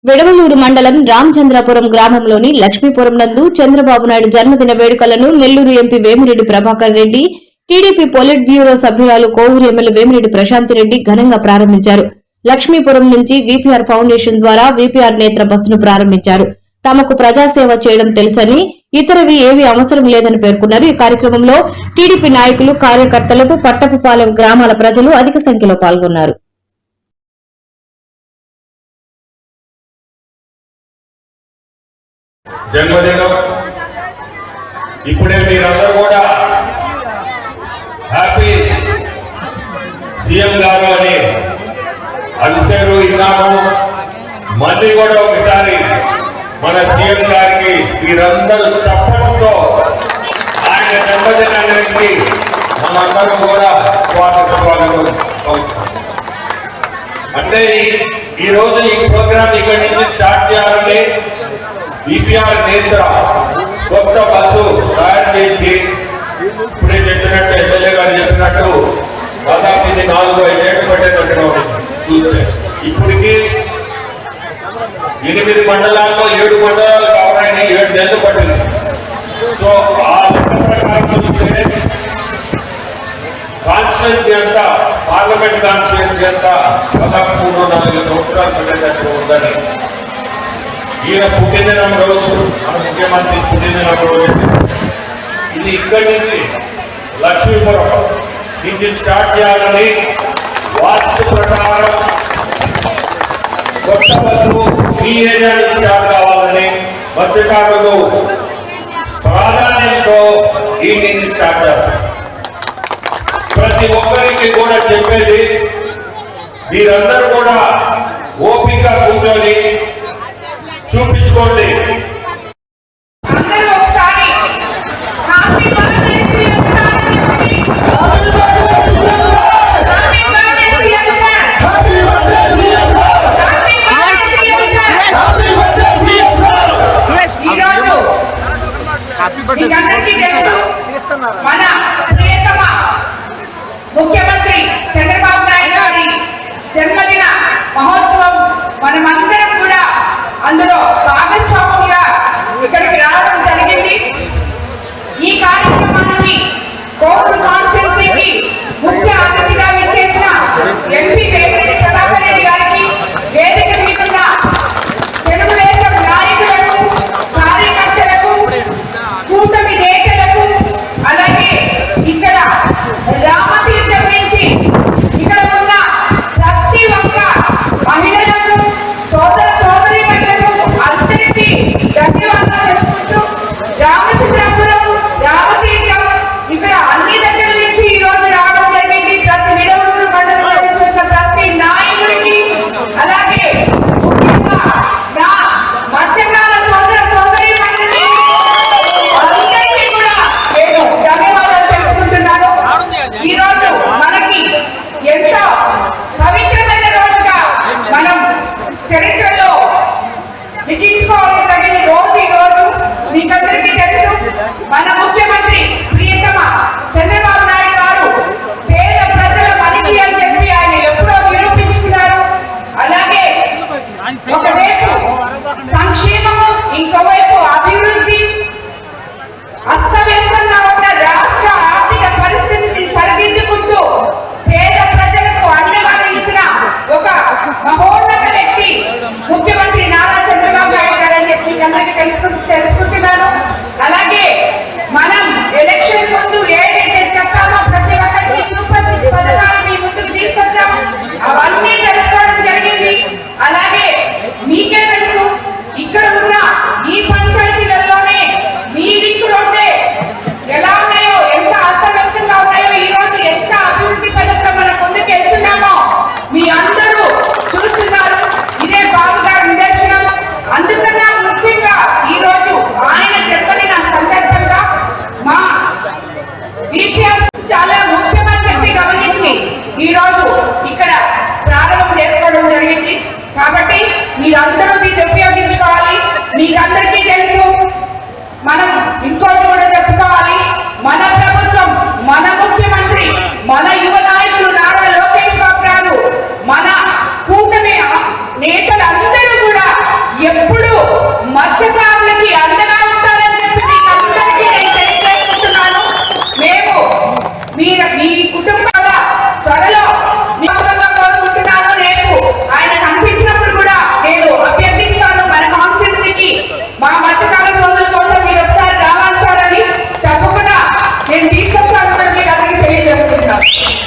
వెడవలూరు మండలం రామచంద్రపురం గ్రామంలోని లక్ష్మీపురం నందు చంద్రబాబు నాయుడు జన్మదిన వేడుకలను Nellore MP Vemireddy Prabhakar Reddy, TDP polit bureau సభ్యురాలు కోవూరు ఎమ్మెల్యే వేమిరెడ్డి ప్రశాంత్ రెడ్డి ఘనంగా ప్రారంభించారు. లక్ష్మీపురం నుంచి వీపీఆర్ ఫౌండేషన్ ద్వారా వీపీఆర్ నేత్ర బస్సును ప్రారంభించారు. తమకు ప్రజాసేవ చేయడం తెలుసని, ఇతరవి ఏవీ అవసరం లేదని పేర్కొన్నారు. ఈ కార్యక్రమంలో టీడీపీ నాయకులు, కార్యకర్తలకు, పట్టపుపాలెం గ్రామాల ప్రజలు అధిక సంఖ్యలో పాల్గొన్నారు. జన్మదినం ఇప్పుడే మీరందరూ కూడా హ్యాపీ సీఎం గారు అని అలిసేరు ఇన్నాము. మళ్ళీ కూడా ఒకసారి మన సీఎం గారికి మీరందరూ చప్పట్లతో ఆయన జన్మదినానికి మనందరం కూడా స్వాగతం. అంటే ఈ రోజు ఈ ప్రోగ్రామ్ ఇక్కడి నుంచి స్టార్ట్ చేయాలని వీపీఆర్ నేత్ర కొత్త బస్సు తయారు చేసి ఇప్పుడే చెప్పినట్టు ఎమ్మెల్యే గారు చెప్పినట్టు దాదాపు ఇది 4-5 ఏళ్ళు పట్టేటట్టుగా చూస్తే ఇప్పటికి 8 మండలాల్లో 7 మండలాలు కావాలని 7 నెలలు పట్టింది. సో ఆ ప్రకారం చూస్తే కాన్స్టిట్యున్సీ అంతా, పార్లమెంట్ కాన్స్టిట్యున్సీ అంతా దాదాపు 3-4 సంవత్సరాలు పట్టేటట్టుగా ఉందని ఈయన పుట్టినదినం రోజు, మన ముఖ్యమంత్రి పుట్టినదినం రోజు ఇది ఇక్కడి నుంచి లక్ష్మీపురం నుంచి స్టార్ట్ చేయాలని వాస్తు ప్రకారం కొత్త బస్సు ఈ ఏరియా నుంచి స్టార్ట్ కావాలని మత్స్యకారులు ప్రాధాన్యంతో ఈ నుంచి స్టార్ట్ చేస్తారు. ప్రతి ఒక్కరికి కూడా చెప్పేది, మీరందరూ కూడా ఓపిక కూర్చొని చూపించుకోండి. మన ప్రియతమ ముఖ్యమంత్రి చంద్రబాబు నాయుడు గారి జన్మదిన మహోత్సవం మనమందరం కూడా అందులో భాగస్వాములుగా ఇక్కడికి రావడం జరిగింది. ఈ కార్యక్రమానికి కోవూరు కాన్స్టిట్యున్సీకి ముఖ్య అతిథిగా విచ్చేసిన ఎంపీ వేమిరెడ్డి ప్రభాకర్ రెడ్డి గారికి, వేదిక మీదున్న తెలుగుదేశం నాయకులకు, కార్యకర్తలకు, కూటమి నేతలకు, అలాగే ఇక్కడ రామతీర్థం నుంచి ఇక్కడ ఉన్న ప్రతి ఒక్క మహిళలకు, సోదర సోదరీమణులకు అందరికీ ధన్యవాదాలు తెలుపుకుంటూ, రామచంద్రపురం, రామతీర్థం ఇక్కడ అన్ని దగ్గర నుంచి ఈ రోజు రావడం జరిగింది. ప్రతి నిడవలూరు మండలంలో నుంచి వచ్చిన ప్రతి నాయకుడికి, అలాగే ముఖ్యంగా నా మత్స్యకార సోదర సోదరీమణులకి అందరికీ కూడా నేను ధన్యవాదాలు తెలుపుకుంటున్నాను. ఈ రోజు మనకి ఎంతో పవిత్రమైన రోజుగా మనం చరిత్రలో లిఖించుకోవాలి తగిన రోజు ఈ రోజు. మీకందరికీ తెలుసు, మన ముఖ్యమంత్రి ప్రియతమ చంద్రబాబు నాయుడు గారు పేద ప్రజల మనిషి అని చెప్పి ఆయన ఎప్పుడో నిరూపించుకున్నారు. అలాగే ఒకవైపు సంక్షేమము, ఇంకోవైపు అభివృద్ధి. అస్తవ్యస్తంగా ఉన్న రాష్ట్ర ఆర్థిక పరిస్థితిని సరిదిద్దుకుంటూ పేద ప్రజలకు అండగా నిలిచిన ఒక మహోన్నత వ్యక్తి ముఖ్యమంత్రి నారా చంద్రబాబు నాయుడు గారు అని చెప్పి అందరికీ తెలుసుకుంటున్నాను. అలాగే మనం ఎలక్షన్ ముందు ఏదైతే చెప్పామో ప్రతి ఒక్కరికి సూపర్ 6 పథకాలు మీ ముందుకు తీసుకొచ్చాము, అవన్నీ జరుపుకోవడం జరిగింది. అలాగే మీకే తెలుసు, ఇక్కడ ఉన్న ఈ పంచాయతీలలోనే మీ దిక్కులుంటే ఎలా ఉన్నాయో, ఎంత అస్తవ్యస్తంగా ఉన్నాయో, ఈ రోజు ఎంత అభివృద్ధి పథకం మనం ముందుకు వెళ్తున్నామో మీ అందరూ చూస్తున్నారు. ఇదే బాబు గారి నిదర్శనం. అందుకన్నా ముఖ్యంగా ఈ రోజు ఆయన జన్మదిన సందర్భంగా మా వీపీఆర్ చాలా ముఖ్యమని చెప్పి గమనించి ఈ రోజు ఇక్కడ ప్రారంభం చేసుకోవడం జరిగింది. కాబట్టి మీరందరూ దీన్ని ఉపయోగించుకోవాలి. మీకందరికీ తెలుసు, మనం ఇంకోటి కూడా చెప్పుకోవాలి, మన ప్రభుత్వం మన